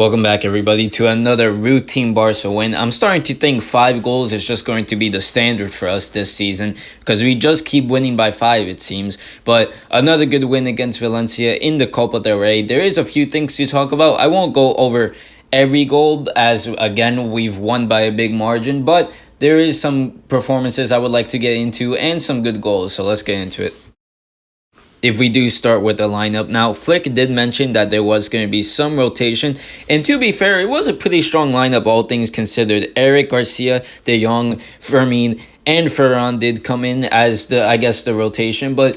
Welcome back, everybody, to another routine Barca win. I'm starting to think 5 goals is just going to be the standard for us this season because we just keep winning by 5, it seems. But another good win against Valencia in the Copa del Rey. There is a few things to talk about. I won't go over every goal as, again, we've won by a big margin, but there is some performances I would like to get into and some good goals, so let's get into it. If we do start with the lineup. Now, Flick did mention that there was going to be some rotation, and to be fair, it was a pretty strong lineup, all things considered. Eric Garcia, De Jong, Fermin, and Ferran did come in as the rotation, but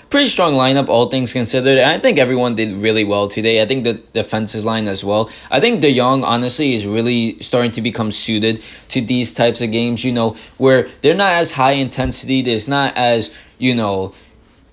pretty strong lineup, all things considered. And I think everyone did really well today. I think the defensive line as well. I think De Jong, honestly, is really starting to become suited to these types of games, where they're not as high intensity. There's not as,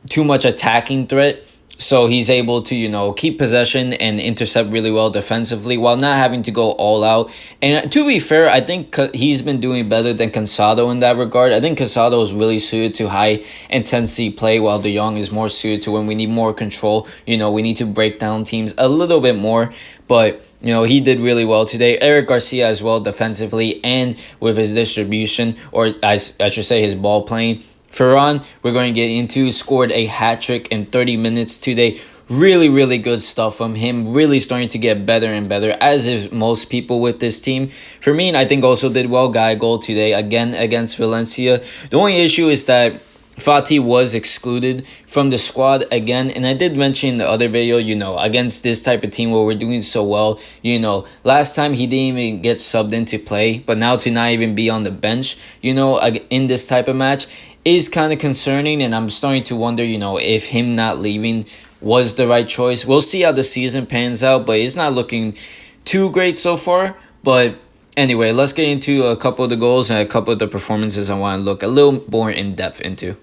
too much attacking threat, so he's able to keep possession and intercept really well defensively while not having to go all out. And to be fair, I think he's been doing better than Cansado in that regard. I think Cansado is really suited to high intensity play, while De Jong is more suited to when we need more control. We need to break down teams a little bit more, but he did really well today. Eric Garcia as well defensively and with his distribution, or I should say his ball playing. Ferran, we're going to get into, scored a hat-trick in 30 minutes today. Really, really good stuff from him. Really starting to get better and better, as is most people with this team. Fermin, I think, also did well. Guy goal today, again, against Valencia. The only issue is that Fati was excluded from the squad again, and I did mention in the other video, against this type of team where we're doing so well, last time he didn't even get subbed into play, but now to not even be on the bench, in this type of match is kind of concerning, and I'm starting to wonder, if him not leaving was the right choice. We'll see how the season pans out, but it's not looking too great so far. But anyway, let's get into a couple of the goals and a couple of the performances I want to look a little more in depth into.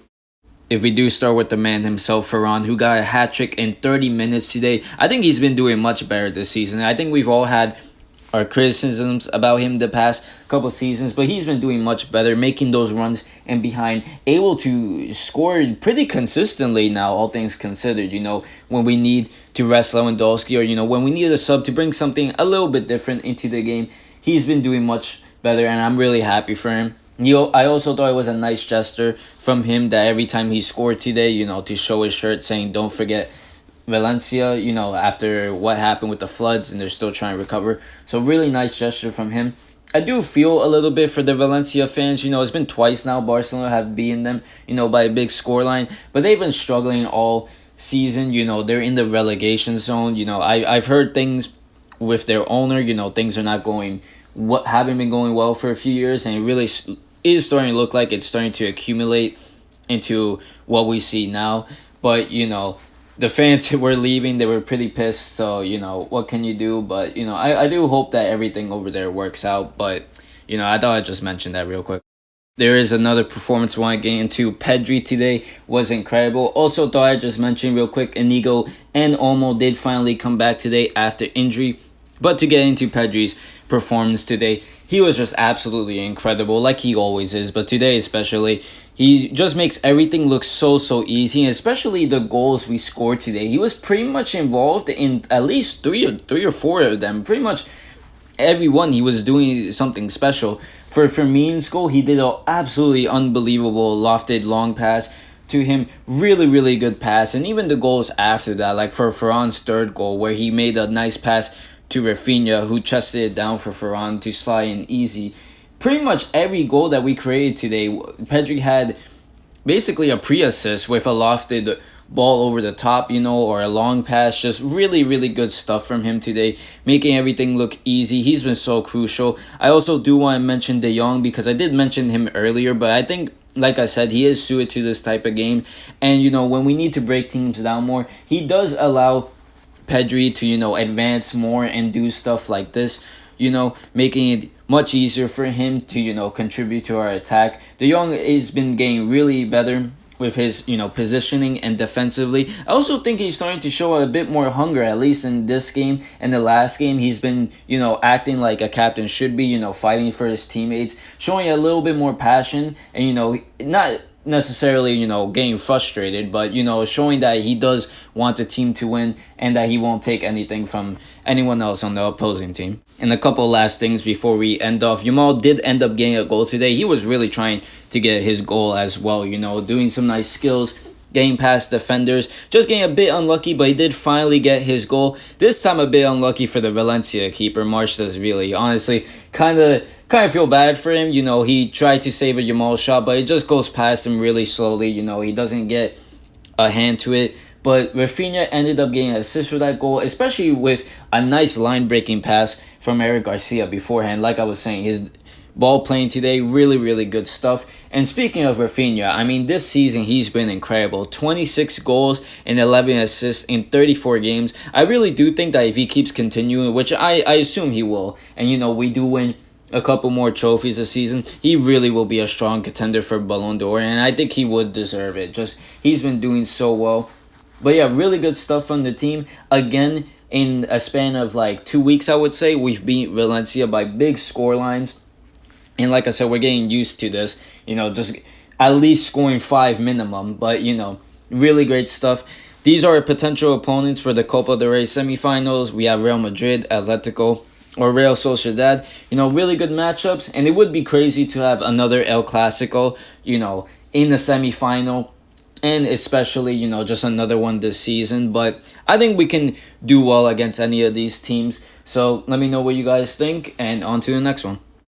If we do start with the man himself, Ferran, who got a hat-trick in 30 minutes today, I think he's been doing much better this season. I think we've all had our criticisms about him the past couple seasons, but he's been doing much better, making those runs and behind, able to score pretty consistently now, all things considered, when we need to rest Lewandowski, or, when we need a sub to bring something a little bit different into the game. He's been doing much better, and I'm really happy for him. I also thought it was a nice gesture from him that every time he scored today, to show his shirt saying, "Don't forget Valencia," after what happened with the floods, and they're still trying to recover. So really nice gesture from him. I do feel a little bit for the Valencia fans. It's been twice now Barcelona have beaten them, by a big scoreline, but they've been struggling all season. They're in the relegation zone. I've heard things with their owner, things are not going, haven't been going well for a few years, and it really is starting to look like it's starting to accumulate into what we see now. But, the fans were leaving, they were pretty pissed, so, what can you do? But, I do hope that everything over there works out, but, I thought I'd just mention that real quick. There is another performance I want to get into. Pedri today was incredible. Also thought I'd just mention real quick, Inigo and Olmo did finally come back today after injury. But to get into Pedri's performance today, he was just absolutely incredible, like he always is, but today especially. He just makes everything look so easy, and especially the goals we scored today. He was pretty much involved in at least three or four of them. Pretty much every one he was doing something special. For Fermin's goal, he did an absolutely unbelievable lofted long pass to him. Really, really good pass. And even the goals after that, like for Ferran's third goal, where he made a nice pass to Rafinha, who chested it down for Ferran to slide in easy. Pretty much every goal that we created today, Pedri had basically a pre-assist with a lofted ball over the top, or a long pass. Just really, really good stuff from him today, making everything look easy. He's been so crucial. I also do want to mention De Jong, because I did mention him earlier, but I think, like I said, he is suited to this type of game. And, when we need to break teams down more, he does allow Pedri to, advance more and do stuff like this, making it much easier for him to, contribute to our attack. De Jong has been getting really better with his, positioning and defensively. I also think he's starting to show a bit more hunger, at least in this game and the last game. He's been, acting like a captain should be, fighting for his teammates, showing a little bit more passion and, not necessarily, getting frustrated, but, showing that he does want the team to win and that he won't take anything from anyone else on the opposing team. And a couple last things before we end off. Yamal did end up getting a goal today. He was really trying to get his goal as well, doing some nice skills, getting past defenders, just getting a bit unlucky, but he did finally get his goal. This time a bit unlucky for the Valencia keeper, Really, honestly, kind of feel bad for him. He tried to save a Yamal shot, but it just goes past him really slowly. He doesn't get a hand to it. But Rafinha ended up getting an assist for that goal, especially with a nice line-breaking pass from Eric Garcia beforehand. Like I was saying, his ball playing today, really, really good stuff. And speaking of Rafinha, I mean, this season he's been incredible. 26 goals and 11 assists in 34 games. I really do think that if he keeps continuing, which I assume he will, and we do win a couple more trophies this season, he really will be a strong contender for Ballon d'Or, and I think he would deserve it. Just, he's been doing so well. But yeah, really good stuff from the team. Again, in a span of like 2 weeks, I would say, we've beat Valencia by big score lines. And like I said, we're getting used to this, just at least scoring 5 minimum. But, really great stuff. These are potential opponents for the Copa del Rey semifinals. We have Real Madrid, Atletico, or Real Sociedad. Really good matchups. And it would be crazy to have another El Clasico, in the semifinal. And especially, just another one this season. But I think we can do well against any of these teams. So let me know what you guys think. And on to the next one.